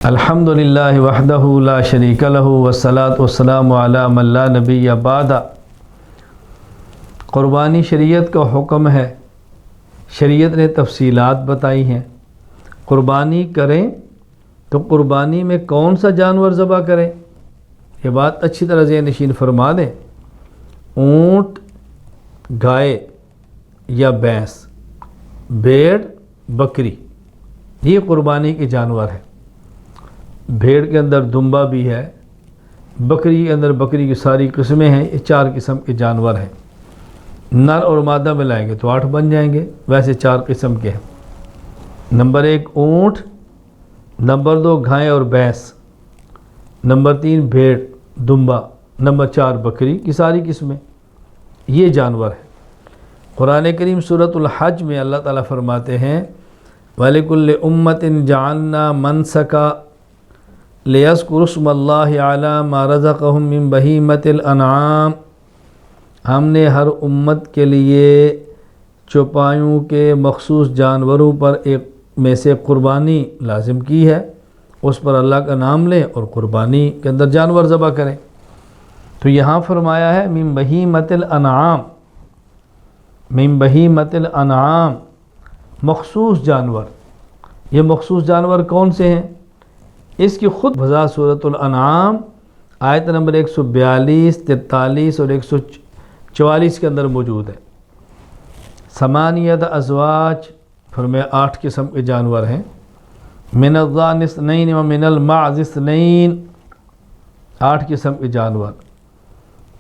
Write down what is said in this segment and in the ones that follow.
الحمدللہ وحدہ لا شریک لہ والصلاۃ والسلام علی من لا نبی بعد۔ قربانی شریعت کا حکم ہے، شریعت نے تفصیلات بتائی ہیں۔ قربانی کریں تو قربانی میں کون سا جانور ذبح کریں، یہ بات اچھی طرح ذہن نشین فرما دیں۔ اونٹ، گائے یا بھینس، بھیڑ، بکری، یہ قربانی کے جانور ہیں۔ بھیڑ کے اندر دمبا بھی ہے، بکری کے اندر بکری کی ساری قسمیں ہیں، یہ 4 قسم کے جانور ہیں۔ نر اور مادہ ملائیں گے تو 8 بن جائیں گے، ویسے 4 قسم کے ہیں۔ نمبر 1 اونٹ، نمبر 2 گائے اور بھینس، نمبر 3 بھیڑ دمبا، نمبر 4 بکری کی ساری قسمیں، یہ جانور ہیں۔ قرآن کریم سورۃ الحج میں اللہ تعالیٰ فرماتے ہیں وَلِكُلِّ أُمَّةٍ جَعَلْنَا مَنْسَكًا لِيَذْكُرُوا اسْمَ اللَّهِ عَلَى مَا رَزَقَهُم مِّن بَهِيمَةِ الْأَنْعَامِ، ہم نے ہر امت کے لیے چوپایوں کے مخصوص جانوروں پر ایک میں سے قربانی لازم کی ہے، اس پر اللہ کا نام لیں اور قربانی کے اندر جانور ذبح کریں۔ تو یہاں فرمایا ہے من بہیمۃ الانعام، من بہیمۃ الانعام، مخصوص جانور۔ یہ مخصوص جانور کون سے ہیں؟ اس کی خود وضاح سورۃ الانعام آیت نمبر 142، 43 اور 144 کے اندر موجود ہے۔ ثمانیۃ ازواج، فرمایا 8 قسم کے جانور ہیں۔ من الضأن اثنین و من المعز اثنین، 8 قسم کے جانور۔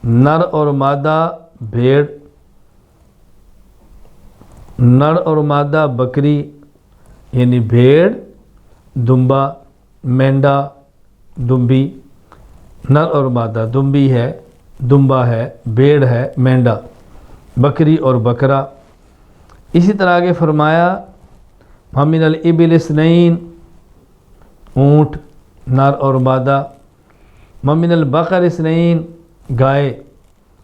نر اور مادہ بھیڑ، نر اور مادہ بکری، یعنی بھیڑ، دمبا، مینڈا، دمبی، نر اور مادہ، دمبی ہے، دمبا ہے، بھیڑ ہے، مینڈا، بکری اور بکرا۔ اسی طرح آگے فرمایا وَمِنَ الْإِبِلِ اثْنَيْنِ، اونٹ نر اور مادہ، وَمِنَ الْبَقَرِ اثْنَيْنِ، گائے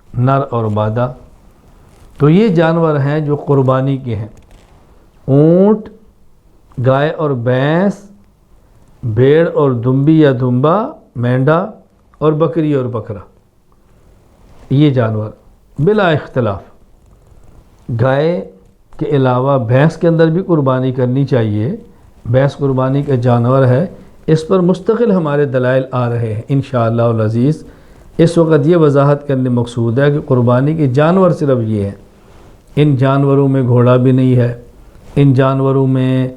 نر اور مادہ۔ تو یہ جانور ہیں جو قربانی کے ہیں، اونٹ، گائے اور بھینس، بھیڑ اور دمبی یا دمبا، مینڈا اور بکری اور بکرا، یہ جانور بلا اختلاف۔ گائے کے علاوہ بھینس کے اندر بھی قربانی کرنی چاہیے، بھینس قربانی کا جانور ہے، اس پر مستقل ہمارے دلائل آ رہے ہیں انشاءاللہ العزیز۔ اس وقت یہ وضاحت کرنے مقصود ہے کہ قربانی کے جانور صرف یہ ہیں، ان جانوروں میں گھوڑا بھی نہیں ہے، ان جانوروں میں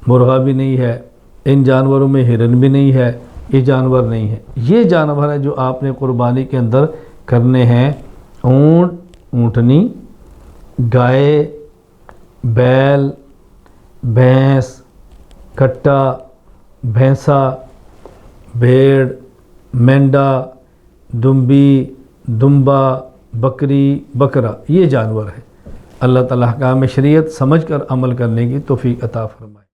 مرغا بھی نہیں ہے، ان جانوروں میں ہرن بھی نہیں ہے، یہ جانور نہیں ہے۔ یہ جانور ہے جو آپ نے قربانی کے اندر کرنے ہیں، اونٹ، اونٹنی، گائے، بیل، بھینس، کٹا، بھینسا، بھیڑ، مینڈا، دمبی، دمبا، بکری، بکرا، یہ جانور ہے۔ اللہ تعالیٰ احکام شریعت سمجھ کر عمل کرنے کی توفیق عطا فرمائے۔